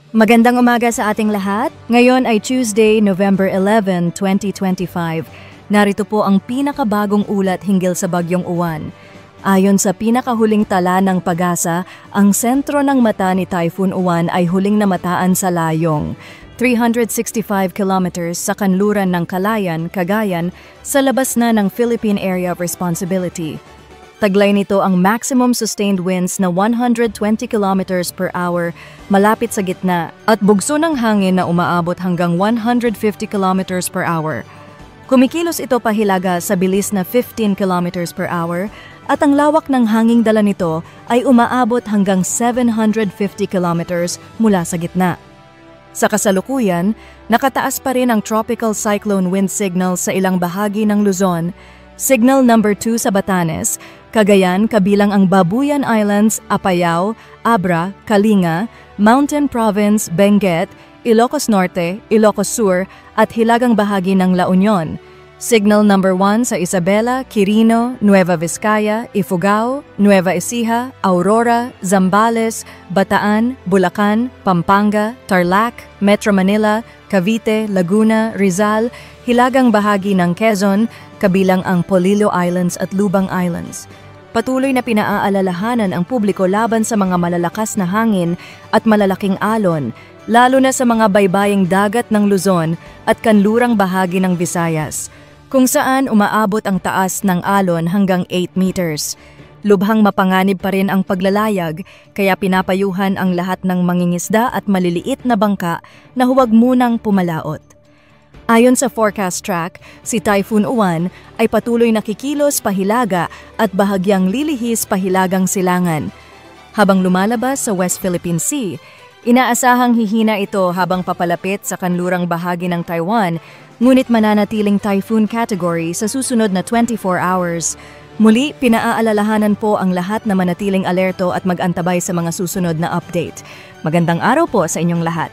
Magandang umaga sa ating lahat. Ngayon ay Tuesday, November 11, 2025. Narito po ang pinakabagong ulat hinggil sa Bagyong Uwan. Ayon sa pinakahuling tala ng Pag-asa, ang sentro ng mata ni Typhoon Uwan ay huling namataan sa Layong, 365 kilometers sa kanluran ng Calayan, Cagayan, sa labas na ng Philippine Area of Responsibility. Taglay nito ang maximum sustained winds na 120 kilometers per hour malapit sa gitna at bugso ng hangin na umaabot hanggang 150 kilometers per hour. Kumikilos ito pahilaga sa bilis na 15 kilometers per hour at ang lawak ng hanging dala nito ay umaabot hanggang 750 kilometers mula sa gitna. Sa kasalukuyan, nakataas pa rin ang tropical cyclone wind signal sa ilang bahagi ng Luzon, signal number 2 sa Batanes, Cagayan kabilang ang Babuyan Islands, Apayao, Abra, Kalinga, Mountain Province, Benguet, Ilocos Norte, Ilocos Sur at hilagang bahagi ng La Union. Signal number 1 sa Isabela, Quirino, Nueva Vizcaya, Ifugao, Nueva Ecija, Aurora, Zambales, Bataan, Bulacan, Pampanga, Tarlac, Metro Manila, Cavite, Laguna, Rizal, hilagang bahagi ng Quezon, kabilang ang Polillo Islands at Lubang Islands. Patuloy na pinaaalalahanan ang publiko laban sa mga malalakas na hangin at malalaking alon, lalo na sa mga baybaying dagat ng Luzon at kanlurang bahagi ng Visayas, kung saan umaabot ang taas ng alon hanggang 8 meters. Lubhang mapanganib pa rin ang paglalayag, kaya pinapayuhan ang lahat ng mangingisda at maliliit na bangka na huwag munang pumalaot. Ayon sa forecast track, si Typhoon Uwan ay patuloy na kikilos pahilaga at bahagyang lilihis pahilagang silangan. Habang lumalabas sa West Philippine Sea, inaasahang hihina ito habang papalapit sa kanlurang bahagi ng Taiwan, ngunit mananatiling typhoon category sa susunod na 24 hours. Muli, pinaaalalahanan po ang lahat na manatiling alerto at mag-antabay sa mga susunod na update. Magandang araw po sa inyong lahat.